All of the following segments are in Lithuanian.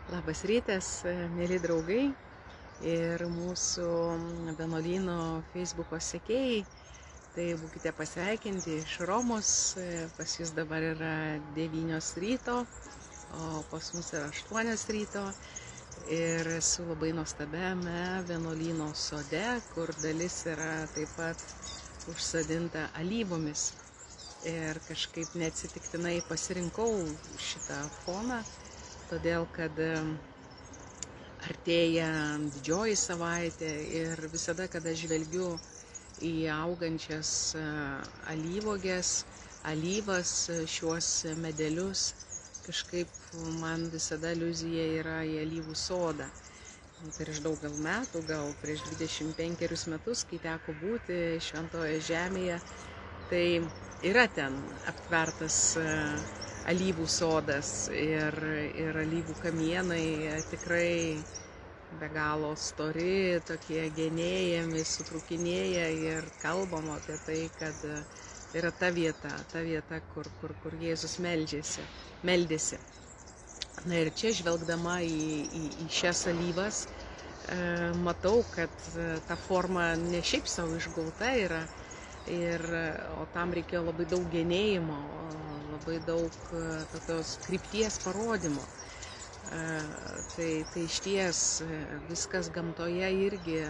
Labas rytas, mėly draugai ir mūsų vienuolyno Facebook'o sekėjai. Tai būkite pasveikinti iš Romos. Pas jūs dabar yra 9 ryto, o pas mus yra 8 ryto. Ir esu labai nuostabiame vienuolyno sode, kur dalis yra taip pat užsodinta alyvomis. Ir kažkaip neatsitiktinai pasirinkau šitą foną, todėl kad artėja didžioji savaitė ir visada, kada žvelgiu į augančias alyvuoges, alyvas, šiuos medelius, kažkaip man visada aliuzija yra į alyvų sodą. Prieš daug metų, gal prieš 25 metus, kai teko būti Šventoje Žemėje, tai yra ten aptvertas alyvų sodas ir alyvų kamienai tikrai be galo stori, tokie genėjami, sutrūkinėja ir kalbam apie tai, kad yra ta vieta, kur Jėzus meldėsi. Na ir čia žvelgdama į šias alyvas, matau, kad ta forma ne šiaip savo išgauta yra, o tam reikėjo labai daug genėjimo, labai daug tokios krypties parodymo. Tai išties viskas gamtoje irgi,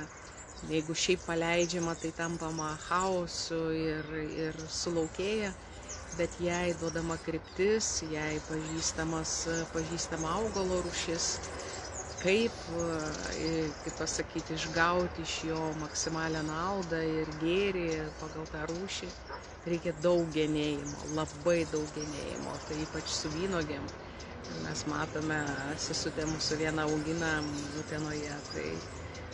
jeigu šiaip paleidžiama, tai tampama chaosu ir sulaukėja, bet jai duodama kryptis, jai pažįstama augalo rūšis, kaip pasakyti, išgauti iš jo maksimalią naudą ir gėrį pagal tą rūšį, reikia daug genėjimo, labai daug genėjimo, tai ypač su vynogėm. Mes matome, sesutė mūsų viena augina Utenoje, tai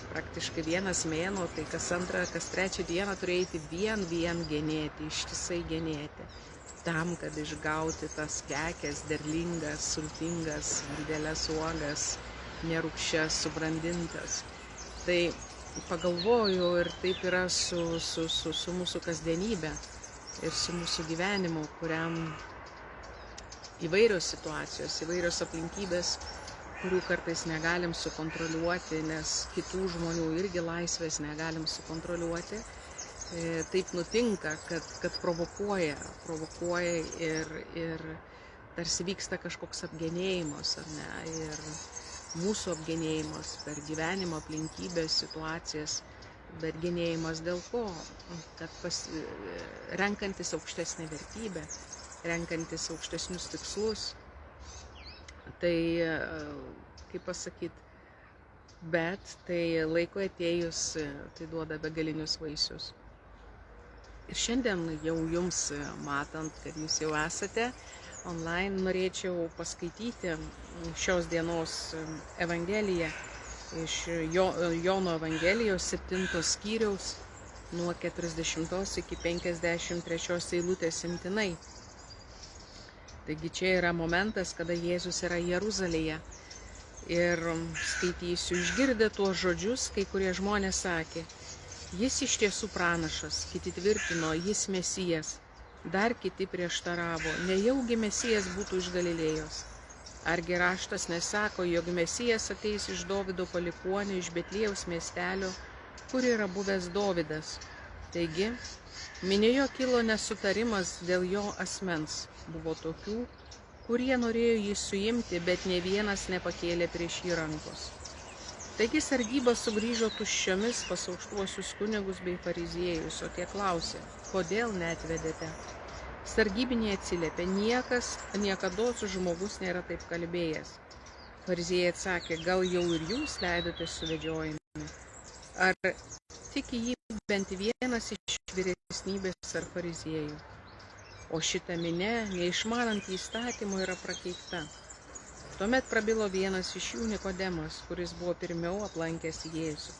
praktiškai 1 mėnuo, tai kas 2, kas 3 dieną turi eiti vien genėti, ištisai genėti, tam, kad išgauti tas kekės, derlingas, sultingas, didelės uogas, nerūgščias, subrandintas. Tai pagalvoju, ir taip yra su mūsų kasdienybė ir su mūsų gyvenimu, kuriam įvairios situacijos, įvairios aplinkybės, kurių kartais negalim sukontroliuoti, nes kitų žmonių irgi laisvės negalim sukontroliuoti. Taip nutinka, kad provokuoja ir tarsi vyksta kažkoks apgenėjimas, ar ne, ir mūsų apgenėjimas per gyvenimo aplinkybės, situacijas, bet genėjimas dėl ko? Kad renkantis aukštesnę vertybę, renkantis aukštesnius tikslus, tai, kaip pasakyti, bet tai laiko atėjus, tai duoda begalinius vaisius. Ir šiandien jau jums matant, kad jūs jau esate online, norėčiau paskaityti šios dienos Evangeliją iš Jono Evangelijos 7 skyriaus nuo 40 iki 53 eilutės imtinai. Taigi čia yra momentas, kada Jėzus yra Jeruzalėje ir skaitysiu, išgirdę tuos žodžius, kai kurie žmonės sakė, jis iš tiesų pranašas, kiti tvirtino, jis Mesijas. Dar kiti prieštaravo, nejaugi Mesijas būtų iš Galilėjos. Argi raštas nesako, jog Mesijas ateis iš Dovido palikuonių, iš Betliejaus miestelio, kur yra buvęs Dovidas. Taigi, minėjo kilo nesutarimas dėl jo asmens. Buvo tokių, kurie norėjo jį suimti, bet ne vienas nepakėlė prieš jį rankos. Taigi sargyba sugrįžo tuščiomis pas aukštuosius kunigus bei fariziejus, o tie klausė, kodėl neatvedėte? Sargybiniai atsiliepė, niekados žmogus nėra taip kalbėjęs. Fariziejai atsakė, gal jau ir jūs leidote suvedžiojami? Ar tiki jį bent vienas iš vyresnybės ar fariziejų? O šita minia, neišmanant įstatymų, yra prakeikta. Tuomet prabilo vienas iš jų, Nikodemas, kuris buvo pirmiau aplankęs Jėzų.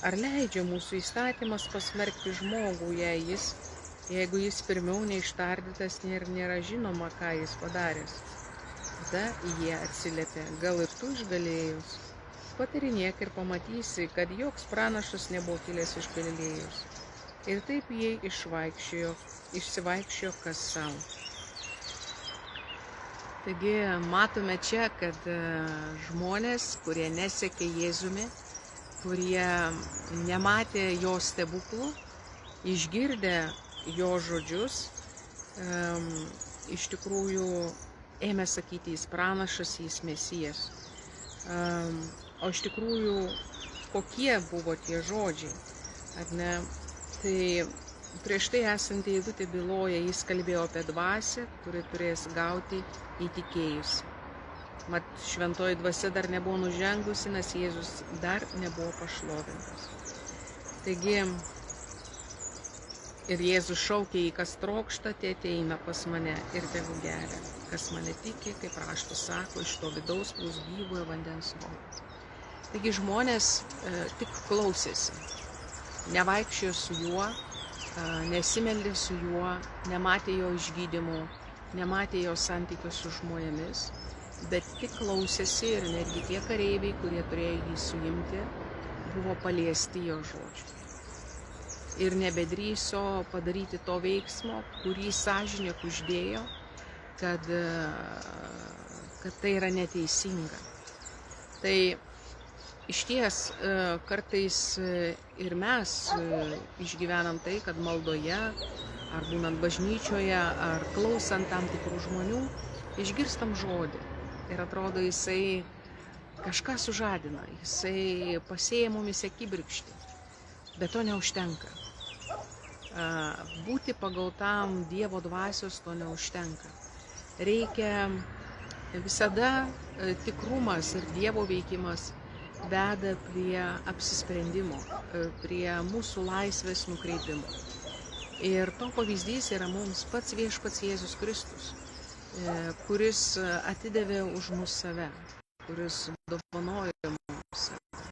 Ar leidžia mūsų įstatymas pasmerkti žmogų, jeigu jis pirmiau neištardytas ir nėra žinoma, ką jis padaręs? Tada jie atsiliepė, gal ir tu iš Galilėjos? Patyrinėk ir pamatysi, kad joks pranašas nebuvo kilęs iš Galilėjos. Ir taip jie išsivaikščiojo kas savo. Taigi matome čia, kad žmonės, kurie nesekė Jėzumi, kurie nematė jo stebuklų, išgirdę jo žodžius, iš tikrųjų ėmė sakyti, jis pranašas, jis mesijas. O iš tikrųjų, kokie buvo tie žodžiai, ar ne? Tai prieš tai esanti eilutė byloja, jis kalbėjo apie dvasią, kuri turės gauti įtikėjusi. Mat, šventoji dvasia dar nebuvo nužengusi, nes Jėzus dar nebuvo pašlovintas. Taigi, ir Jėzus šaukė, kas trokšta, tie ateina pas mane ir tegu geria. Kas mane tiki, kaip raštas sako, iš to vidaus plūs gyvojo vandens nuolat. Taigi žmonės tik klausėsi, nevaikščiojo su juo, nesimeldė su juo, nematė jo išgydymų, nematė jo santykių su žmonėmis, bet tik klausėsi ir netgi tie kareiviai, kurie turėjo jį suimti, buvo paliesti jo žodžių. Ir nebedrįso padaryti to veiksmo, kurį sąžinė kuždėjo, kad tai yra neteisinga. Tai išties kartais ir mes išgyvenam tai, kad maldoje, ar būnant bažnyčioje, ar klausant tam tikrų žmonių, išgirstam žodį. Ir atrodo, jisai kažką sužadina, jisai pasėja mumise kibirkštį, bet to neužtenka. Būti pagautam Dievo dvasios to neužtenka. Reikia visada tikrumas ir Dievo veikimas veda prie apsisprendimo, prie mūsų laisvės nukreipimo. Ir to pavyzdys yra mums pats viešpats Jėzus Kristus, kuris atidavė už mus save, kuris dovanojo mums save,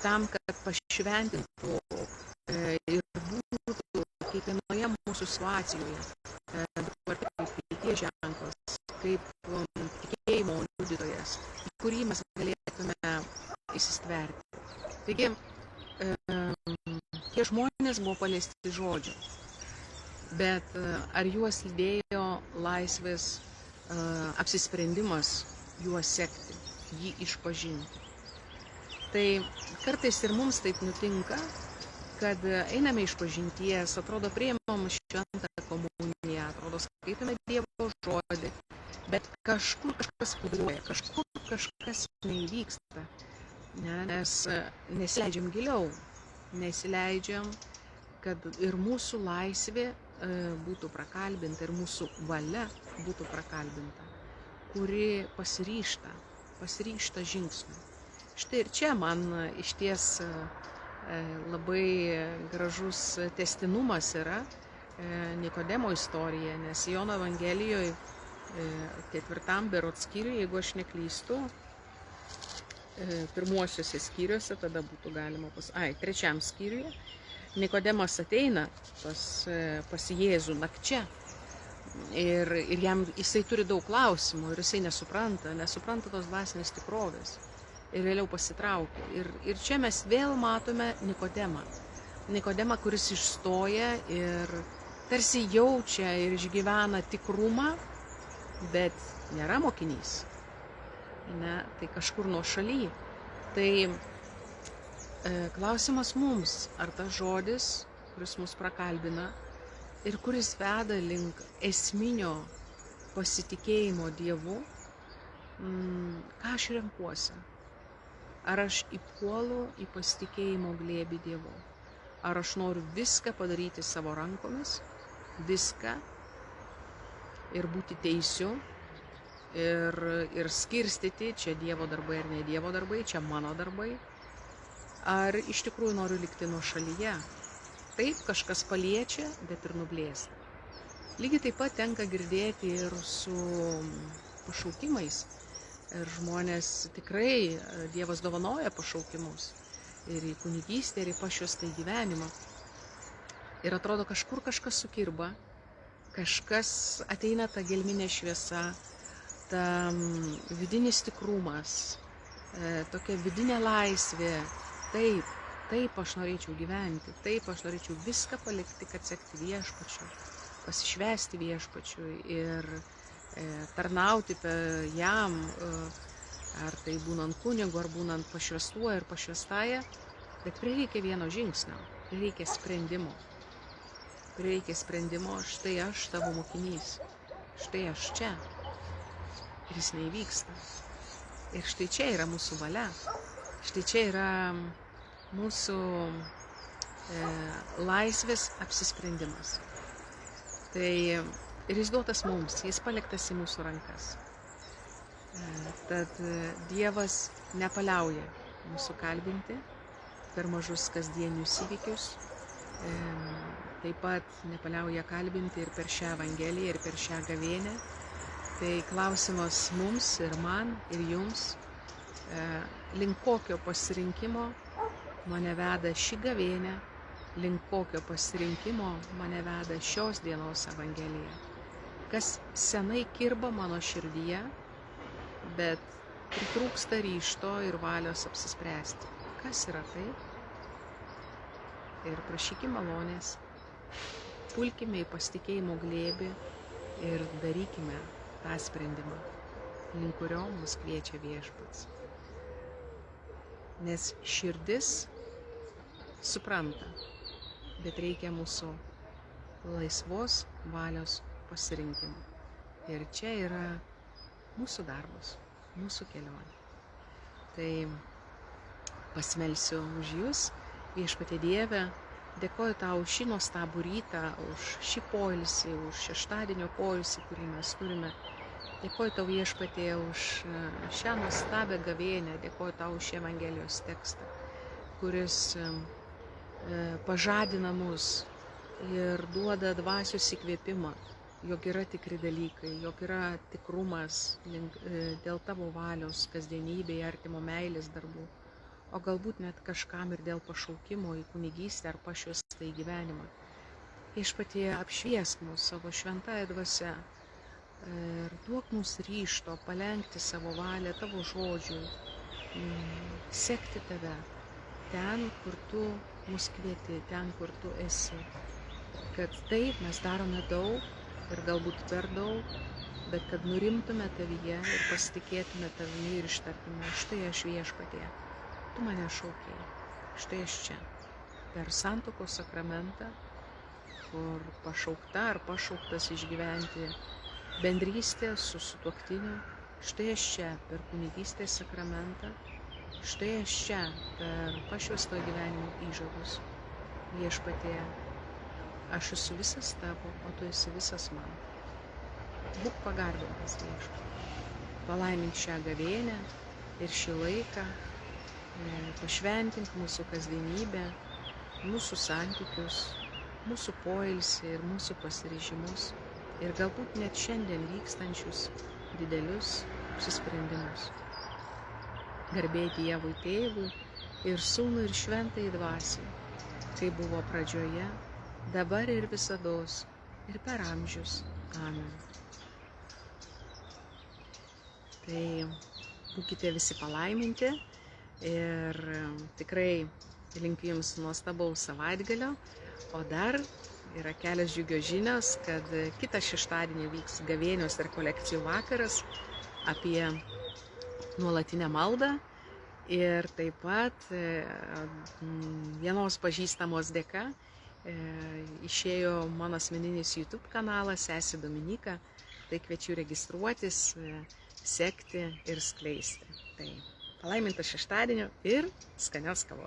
tam, kad pašventintų ir būtų kiekvienoje mūsų situacijoje, dabar kaip vilties ženklas, kaip tikėjimo liudytojas, į kurį mes galėtume įsistverti. Taigi, tie žmonės buvo paliesti žodžio, bet ar juos lydėjo laisvės apsisprendimas juos sekti, jį išpažinti. Tai kartais ir mums taip nutinka, kad einame išpažinties, atrodo priimam šventą komuniją, atrodo skaitome Dievo žodį, bet kažkur kažkas pudruoja, kažkur kažkas neįvyksta, nes nesileidžiam giliau, nesileidžiam, kad ir mūsų laisvė būtų prakalbinta, ir mūsų valia būtų prakalbinta, kuri pasiryžta žingsniu. Štai ir čia man išties labai gražus tęstinumas yra Nikodemo istorija, nes Jono Evangelijoje 4 berods skyriuje, jeigu aš neklystu, pirmuosiuose skyriuose, tada būtų galima 3 skyriuje, Nikodemas ateina pas Jėzų nakčia ir jisai turi daug klausimų ir jisai nesupranta tos dvasinės tikrovės ir vėliau pasitraukia. Ir čia mes vėl matome Nikodemą, kuris išstoja ir tarsi jaučia ir išgyvena tikrumą, bet nėra mokinys, ne, tai kažkur nuo šaly. Tai klausimas mums, ar tas žodis, kuris mus prakalbina ir kuris veda link esminio pasitikėjimo Dievu, ką aš renkuosi? Ar aš įpuolu į pasitikėjimo glėbį Dievu? Ar aš noriu viską padaryti savo rankomis, viską ir būti teisiu ir skirstyti, čia Dievo darbai ar ne Dievo darbai, čia mano darbai? Ar iš tikrųjų noriu likti nuo šalyje? Taip, kažkas paliečia, bet ir nublėsta. Lygiai taip pat tenka girdėti ir su pašaukimais. Ir žmonės tikrai, Dievas dovanoja pašaukimus. Ir į kunigystę, ir į pašvestą gyvenimą. Ir atrodo, kažkur kažkas sukirba, kažkas ateina ta gelminė šviesa, ta vidinis tikrumas, tokia vidinė laisvė. Taip aš norėčiau gyventi, taip aš norėčiau viską palikti, kad sekti viešpačiu, pasišvęsti viešpačiu ir tarnauti jam, ar tai būnant kunigu, ar būnant pašvęstuoju ir pašvęstąja, bet prireikia vieno žingsnio, prireikia sprendimo. Prireikia sprendimo, štai aš tavo mokinys, štai aš čia. Ir jis neįvyksta. Ir štai čia yra mūsų valia, štai čia yra mūsų laisvės apsisprendimas. Tai ir jis duotas mums, jis paliktas į mūsų rankas. Tad Dievas nepaliauja mūsų kalbinti per mažus kasdienius įvykius, taip pat nepaliauja kalbinti ir per šią Evangeliją, ir per šią gavėnią. Tai klausimas mums ir man, ir jums, link kokio pasirinkimo mane veda ši gavėnė, link kokio pasirinkimo mane veda šios dienos Evangelija. Kas senai kirba mano širdyje, bet pritrūksta ryžto ir valios apsispręsti. Kas yra tai? Ir prašykime malonės, pulkime į pasitikėjimo glėbį ir darykime tą sprendimą, link kurio mus kviečia Viešpats. Nes širdis supranta, bet reikia mūsų laisvos valios pasirinkimo. Ir čia yra mūsų darbas, mūsų kelionė. Tai pasmelsiu už jūs, Viešpatie Dieve, dėkoju tau už šį nuostabų rytą, už šį poilsį, už šeštadienio poilsį, kurį mes turime. Dėkoju tau, Viešpatie, už šią nuostabią gavėnią, dėkoju tau už šį Evangelijos tekstą, kuris pažadina mus ir duoda dvasios įkvėpimą, jog yra tikri dalykai, jog yra tikrumas dėl tavo valios kasdienybėje, artimo meilės darbų, o galbūt net kažkam ir dėl pašaukimo į kunigystę ar pašvęstą į gyvenimą. Viešpatie, apšviesk mus savo šventąją dvasią ir duok mums ryžto palenkti savo valią tavo žodžiui, sekti tave ten, kur tu mus kvieti, ten, kur tu esi. Kad taip mes darome daug ir galbūt per daug, bet kad nurimtume tavyje ir pasitikėtume tavimi ir ištartume, štai aš Viešpatie, tu mane šaukei, štai aš čia, per santuokos sakramentą, kur pašaukta ar pašauktas išgyventi bendrystę su sutuoktiniu, štai aš čia, per kunigystės sakramentą, štai aš čia, per pašvęsto gyvenimo įžadus. Viešpatie, aš esu visas tavo, o tu esi visas man. Būk pagarbintas, Viešpatie. Palaimink šią gavėnią ir šį laiką, pašventink mūsų kasdienybę, mūsų santykius, mūsų poilsį ir mūsų pasiryžimus ir galbūt net šiandien vykstančius didelius apsisprendimus. Garbė Dievui Tėvui ir Sūnui ir Šventajai Dvasiai, kaip buvo pradžioje, dabar ir visados, ir per amžius. Amen. Tai būkite visi palaiminti ir tikrai linkiu jums nuostabaus savaitgalio, o dar yra kelios džiugios žinios, kad kitą šeštadienį vyks gavėnios rekolekcijų vakaras apie nuolatinę maldą ir taip pat vienos pažįstamos dėka išėjo mano asmeninis YouTube kanalas Sesė Dominyka, tai kviečiu registruotis, sekti ir skleisti. Tai palaiminto šeštadienio ir skanios kavos.